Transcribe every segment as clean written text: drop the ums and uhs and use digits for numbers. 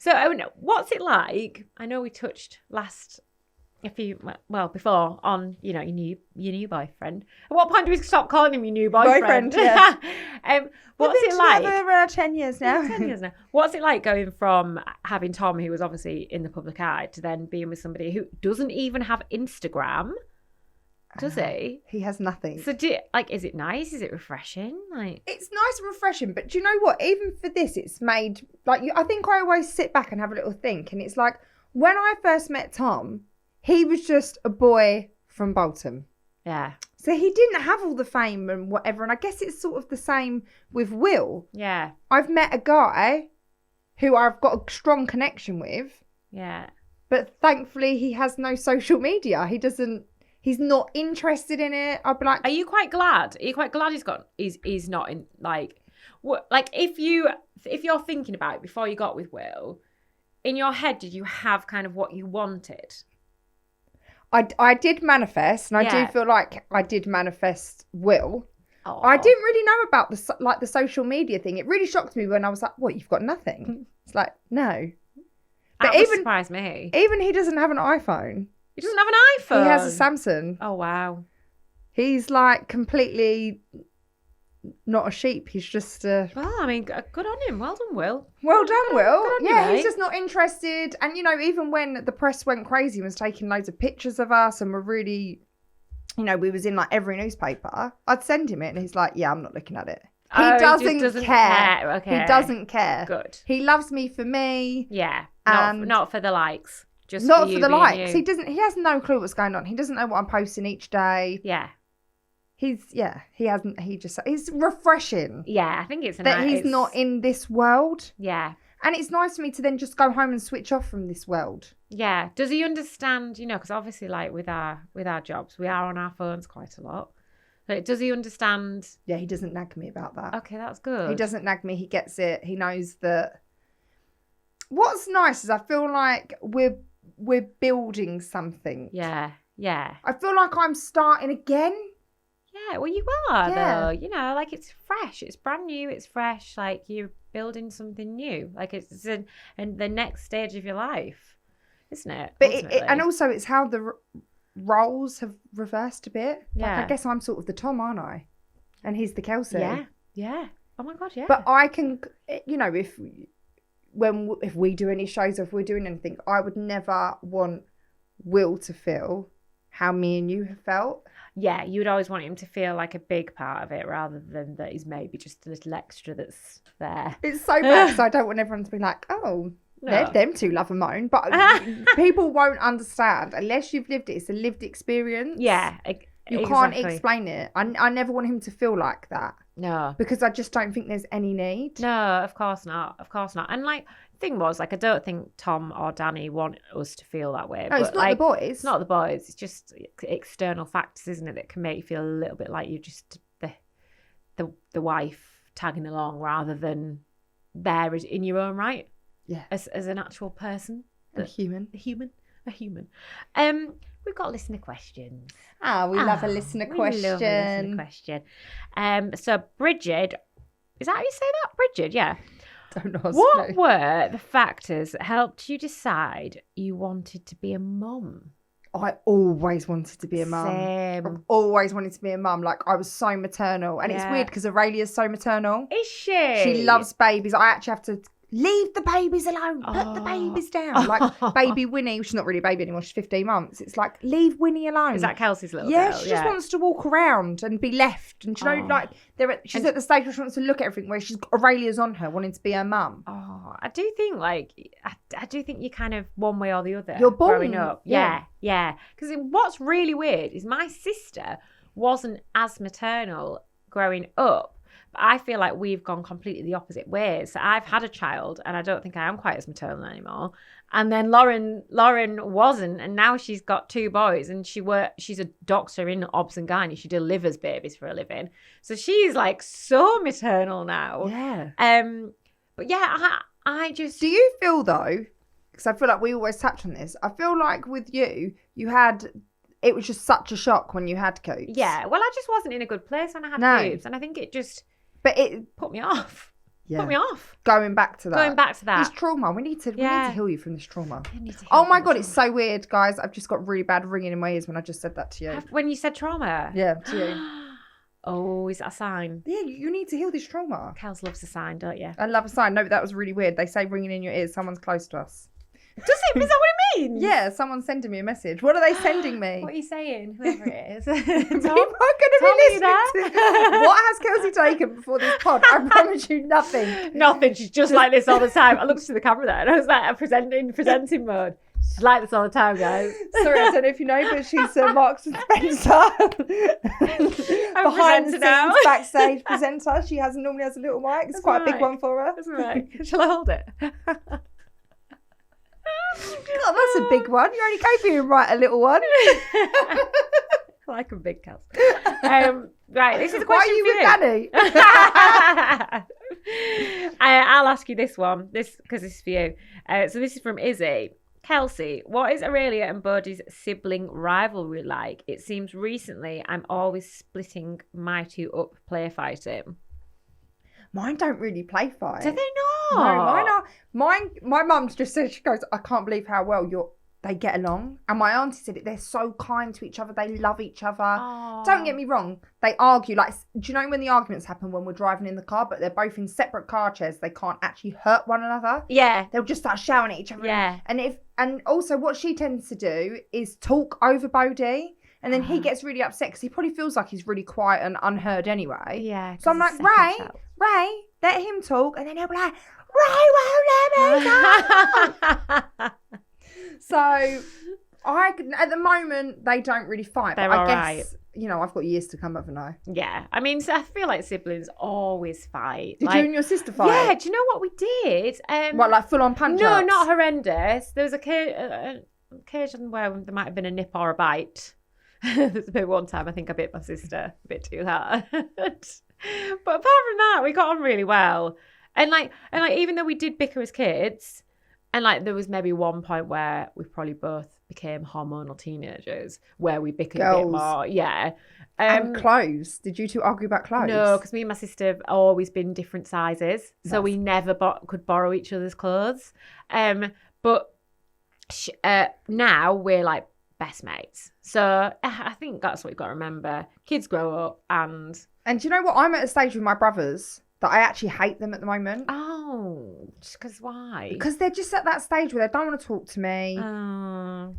So, what's it like? I know we touched before on, your new boyfriend. At what point do we stop calling him your new boyfriend? Yeah. What's it like? We've been together 10 years now. 10 years now. What's it like going from having Tom, who was obviously in the public eye, to then being with somebody who doesn't even have Instagram? Does he? He has nothing. So, is it nice? Is it refreshing? It's nice and refreshing, but do you know what? Even for this, it's made I think I always sit back and have a little think, and it's like when I first met Tom, he was just a boy from Bolton. Yeah. So he didn't have all the fame and whatever, and I guess it's sort of the same with Will. Yeah. I've met a guy who I've got a strong connection with. Yeah. But thankfully, he has no social media. He's not interested in it. I'd be like, are you quite glad? Are you quite glad he's not in if you're thinking about it before you got with Will, in your head, did you have kind of what you wanted? I did manifest, and I do feel like I did manifest Will. Oh. I didn't really know about the social media thing. It really shocked me when I was like, "What? You've got nothing?" It's like, no. But that would surprise me. Even he doesn't have an iPhone. He doesn't have an iPhone. He has a Samsung. Oh wow. He's like completely not a sheep. He's just a... Well, I mean, good on him. Well done, Will. Well done, Will. Yeah, he's just not interested. And, even when the press went crazy and was taking loads of pictures of us and were really, we was in like every newspaper, I'd send him it and he's like, yeah, I'm not looking at it. He doesn't care. Okay. He doesn't care. Good. He loves me for me. Yeah. And not for the likes. Just not for the likes. He has no clue what's going on. He doesn't know what I'm posting each day. Yeah. He's refreshing. Yeah, I think it's that he's not in this world. Yeah. And it's nice for me to then just go home and switch off from this world. Yeah. Does he understand, because obviously like with our jobs, we are on our phones quite a lot. Like, does he understand? Yeah, he doesn't nag me about that. Okay, that's good. He doesn't nag me. He gets it. He knows that. What's nice is I feel like we're building something. Yeah. Yeah. I feel like I'm starting again. Yeah, well, you are, though. Like, it's fresh. It's brand new. It's fresh. Like, you're building something new. Like, it's in the next stage of your life, isn't it? But and also, it's how the roles have reversed a bit. Yeah. Like, I guess I'm sort of the Tom, aren't I? And he's the Kelsey. Yeah. Yeah. Oh, my God, yeah. But I can, if we do any shows or if we're doing anything, I would never want Will to feel how me and you have felt. Yeah, you would always want him to feel like a big part of it rather than that he's maybe just a little extra that's there. It's so bad, so I don't want everyone to be like, oh, them two love and moan. But people won't understand unless you've lived it. It's a lived experience. Yeah, you can't explain it. I never want him to feel like that. No. Because I just don't think there's any need. No, of course not. Of course not. And like, the thing was, like, I don't think Tom or Danny want us to feel that way. No, but it's not the boys. It's not the boys. It's just external factors, isn't it, that can make you feel a little bit like you're just the wife tagging along rather than there in your own right. Yeah. As an actual person. A human. A human. We've got listener questions. We love a listener question. Love a listener question. So Bridget, is that how you say that? Bridget, yeah. Don't know. What were the factors that helped you decide you wanted to be a mum? I always wanted to be a mum. Same. I've always wanted to be a mum. Like, I was so maternal. And it's weird because Aurelia's so maternal. Is she? She loves babies. I actually have to leave the babies alone. Put the babies down. Like, baby Winnie, she's not really a baby anymore. She's 15 months. It's like, leave Winnie alone. Is that Kelsey's little girl? She just wants to walk around and be left. And like, she's at the stage where she wants to look at everything where Aurelia's on her, wanting to be her mum. Oh, I do think, like, I do think you're kind of one way or the other. You're born. Growing up. Yeah. Because what's really weird is my sister wasn't as maternal growing up. But I feel like we've gone completely the opposite ways. So I've had a child and I don't think I am quite as maternal anymore. And then Lauren wasn't, and now she's got two boys and she's a doctor in obs and gynae. She delivers babies for a living. So she's like so maternal now. Yeah. But yeah, I just... Do you feel though, because I feel like we always touch on this, I feel like with you it was just such a shock when you had Coops. Yeah, well, I just wasn't in a good place when I had Coops, and I think it just... But it put me off. Yeah. Put me off. Going back to that. Going back to that. This trauma. We need to heal you from this trauma. Need to heal Oh my from God, this it's so weird, guys. I've just got really bad ringing in my ears when I just said that to you. When you said trauma? Yeah, to you. Oh, is that a sign? Yeah, you need to heal this trauma. Kels loves a sign, don't you? I love a sign. No, but that was really weird. They say ringing in your ears, someone's close to us. Does it? Is that what it means? Yeah, someone's sending me a message. What are they sending me? What are you saying? Whoever it is. People are going to be listening to what has Kelsey taken before this pod? I promise you nothing. Nothing. She's just like this all the time. I looked to the camera there and I was like, presenting mode. She's like this all the time, guys. Sorry, I don't know if you know, but she's Marks and Spencer. Behind the scenes, backstage presenter. She normally has a little mic. It's quite a big one for her. That's right. Shall I hold it? God, that's a big one. You only gave me a little one. I like a big Kels. Right, this is a question Why are you for with Danny? I'll ask you this one, because this is for you. So this is from Izzy. Kelsey, what is Aurelia and Bodhi's sibling rivalry like? It seems recently I'm always splitting my two up play fighting. Mine don't really play fight. Do they not? No, mine are. My mum's just said, she goes, I can't believe how well they get along. And my auntie said it, they're so kind to each other. They love each other. Aww. Don't get me wrong. They argue. Like, do you know when the arguments happen when we're driving in the car, but they're both in separate car chairs? They can't actually hurt one another. Yeah. They'll just start shouting at each other. Yeah. And also what she tends to do is talk over Bodhi. And then he gets really upset because he probably feels like he's really quiet and unheard anyway. Yeah. So I'm like, Ray, let him talk. And then he'll be like, Ray won't let me talk. So at the moment, they don't really fight. They're but all I guess, right. I've got years to come, haven't I? Yeah. I mean, so I feel like siblings always fight. Did you and your sister fight? Yeah. Do you know what we did? What, like full on punch-ups? No, not horrendous. There was an occasion where there might have been a nip or a bite. There's been one time I think I bit my sister a bit too hard. But apart from that, we got on really well. And like even though we did bicker as kids, and like there was maybe one point where we probably both became hormonal teenagers where we bickered a bit more. Yeah. And clothes. Did you two argue about clothes? No, because me and my sister have always been different sizes. So we never could borrow each other's clothes. But now we're like best mates. So I think that's what you've got to remember. Kids grow up and do you know what? I'm at a stage with my brothers that I actually hate them at the moment. Oh, just because why? Because they're just at that stage where they don't want to talk to me.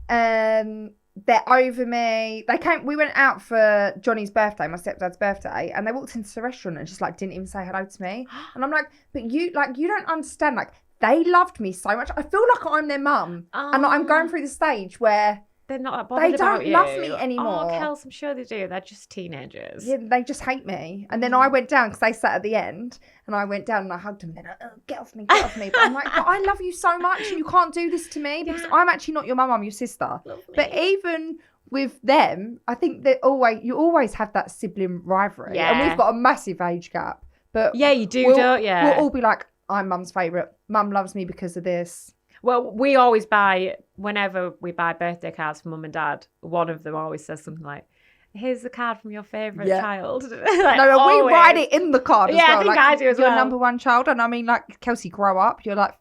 They're over me. We went out for Johnny's birthday, my stepdad's birthday, and they walked into the restaurant and just like didn't even say hello to me. And I'm like, but you don't understand. Like, they loved me so much. I feel like I'm their mum. And like, I'm going through the stage where they're not that bothered about you. They don't love me anymore. Oh, Kels, I'm sure they do. They're just teenagers. Yeah, they just hate me. And then I went down because they sat at the end, and I went down and I hugged them. They're like, oh, get off me. But I'm like, but I love you so much, and you can't do this to me because I'm actually not your mum. I'm your sister. But even with them, I think that you always have that sibling rivalry. Yeah. And we've got a massive age gap. But yeah, you do, don't you? We'll all be like, I'm mum's favourite. Mum loves me because of this. Well, whenever we buy birthday cards for mum and dad, one of them always says something like, here's the card from your favourite child. Like, no, we write it in the card as well. Yeah, I think I do as well. Your number one child. And I mean, like, Kelsey, grow up. You're like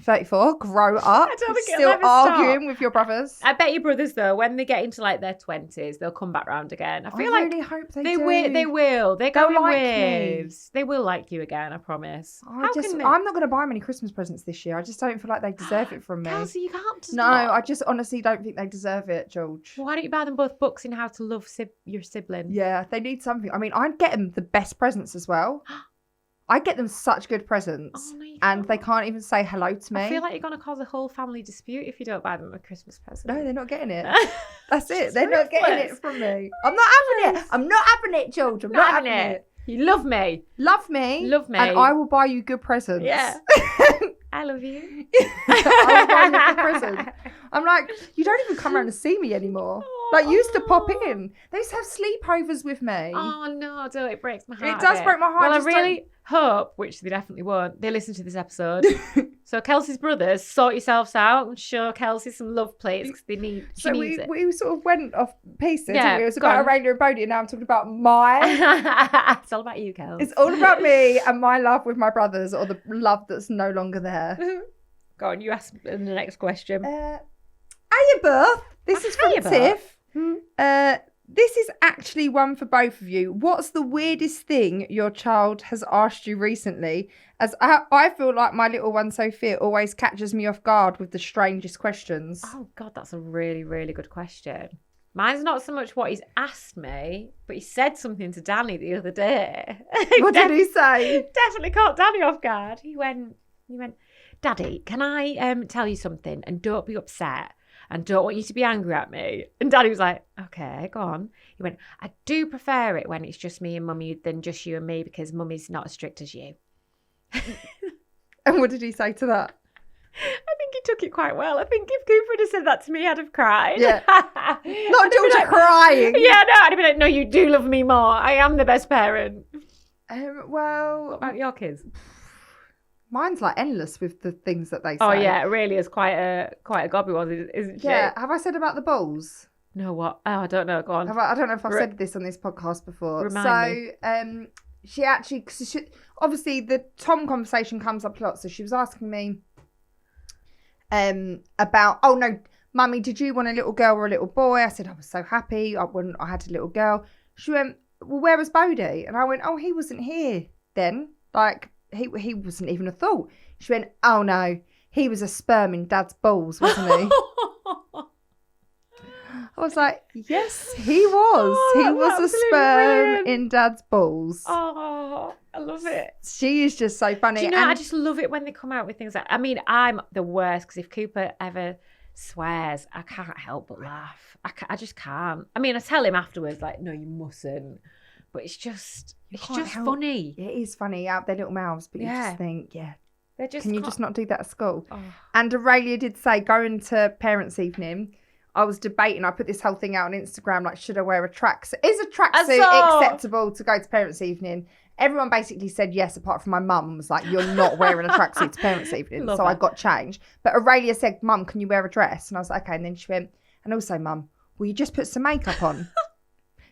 34, grow up. I don't think still arguing with your brothers. I bet your brothers, though, when they get into like their 20s, they'll come back round again. I really hope they do. They will. They're going like waves. They will like you again, I promise. I'm not going to buy them any Christmas presents this year. I just don't feel like they deserve it from me. Kelsey, you can't. No, I just honestly don't think they deserve it, George. Why don't you buy them both books in how to love your sibling? Yeah, they need something. I mean, I'd get them the best presents as well. I get them such good presents, and they can't even say hello to me. I feel like you're going to cause a whole family dispute if you don't buy them a Christmas present. No, they're not getting it. That's it. They're not getting it from me. I'm not having it. I'm not having it, George. I'm not having it. You love me. Love me. Love me. And I will buy you good presents. Yeah. I love you. I will buy you good presents. I'm like, you don't even come around and see me anymore. Like, used to pop in. They used to have sleepovers with me. Oh no, don't, it breaks my heart. It does break my heart. Well, I really hope, which they definitely won't, they listen to this episode. So Kelsey's brothers, sort yourselves out and show Kelsey some love plates because they need. So needs it. we sort of went off pieces. Yeah, It was about Aurelia and Bodie, and now I'm talking about It's all about you, Kelsey. It's all about me and my love with my brothers, or the love that's no longer there. Go on, you ask the next question. Hiya, Beth. This is from Tiff. This is actually one for both of you. What's the weirdest thing your child has asked you recently? As I feel like my little one, Sophia, always catches me off guard with the strangest questions. Oh, God, that's a really, really good question. Mine's not so much what he's asked me, but he said something to Danny the other day. What did he say? Definitely caught Danny off guard. He went, Daddy, can I tell you something? And don't be upset. And don't want you to be angry at me. And Daddy was like, okay, go on. He went, I do prefer it when it's just me and Mummy than just you and me because Mummy's not as strict as you. And what did he say to that? I think he took it quite well. I think if Cooper had said that to me, I'd have cried. Yeah. Not Georgia crying. Yeah, no, I'd have been like, no, you do love me more. I am the best parent. Well, what about your kids? Mine's like endless with the things that they say. Oh yeah, it really is quite a gobby one, isn't she? Yeah. Have I said about the balls? No, what? Oh, I don't know. Go on. I don't know if I've said this on this podcast before. Remind me. She actually, obviously the Tom conversation comes up a lot. So she was asking me about, oh no, Mummy, did you want a little girl or a little boy? I said I was so happy when I had a little girl. She went, well, where was Bodie? And I went, oh, he wasn't here then. Like, he wasn't even a thought. She went, oh no, he was a sperm in Dad's balls, wasn't he? I was like, yes, he was. Oh, he was a sperm in Dad's balls. Oh, I love it. She is just so funny. Do you know, I just love it when they come out with things like, I mean, I'm the worst because if Cooper ever swears, I can't help but laugh. I just can't. I mean, I tell him afterwards, like, no, you mustn't. But it's just funny. It is funny out their little mouths, but you just think, can you just not do that at school? Oh. And Aurelia did say, going to parents' evening, I was debating, I put this whole thing out on Instagram, like, should I wear a tracksuit? Is a tracksuit acceptable to go to parents' evening? Everyone basically said yes, apart from my mum was like, you're not wearing a tracksuit to parents' evening. So I got changed. But Aurelia said, Mum, can you wear a dress? And I was like, okay. And then she went, and also, Mum, will you just put some makeup on?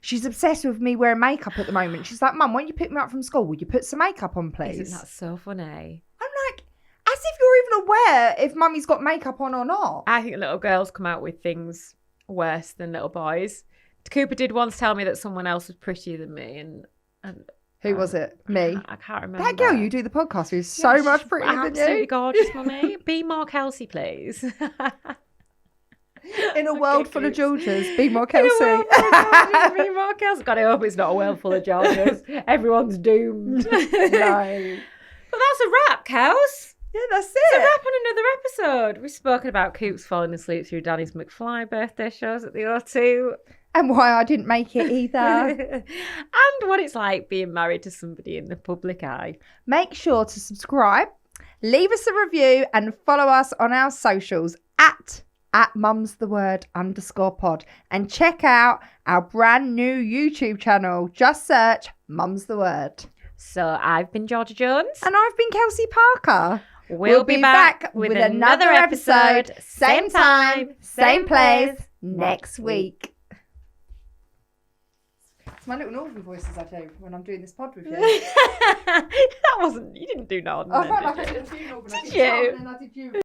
She's obsessed with me wearing makeup at the moment. She's like, Mum, won't you pick me up from school? Will you put some makeup on, please? Isn't that so funny? I'm like, as if you're even aware if Mummy's got makeup on or not. I think little girls come out with things worse than little boys. Cooper did once tell me that someone else was prettier than me. And who was it? Me? I can't remember. That girl you do the podcast with is so much prettier than you. Absolutely gorgeous, Mummy. Be more Kelsey, please. In a world full of Georges, be more Kelsey. Be more Kelsey. God, I hope it's not a world full of Georges. Everyone's doomed. No. But that's a wrap, Kels. Yeah, that's it. It's a wrap on another episode. We've spoken about Coops falling asleep through Danny's McFly birthday shows at the O2. And why I didn't make it either. And what it's like being married to somebody in the public eye. Make sure to subscribe, leave us a review, and follow us on our socials at mumstheword_pod, and check out our brand new YouTube channel. Just search Mum's the Word. So I've been Georgia Jones. And I've been Kelsey Parker. We'll be back with another episode, same time, same place, next week. It's my little northern voices I do when I'm doing this pod with you. That wasn't, you didn't do Northern. I felt like I did a few Northern. Did you? And then I did you.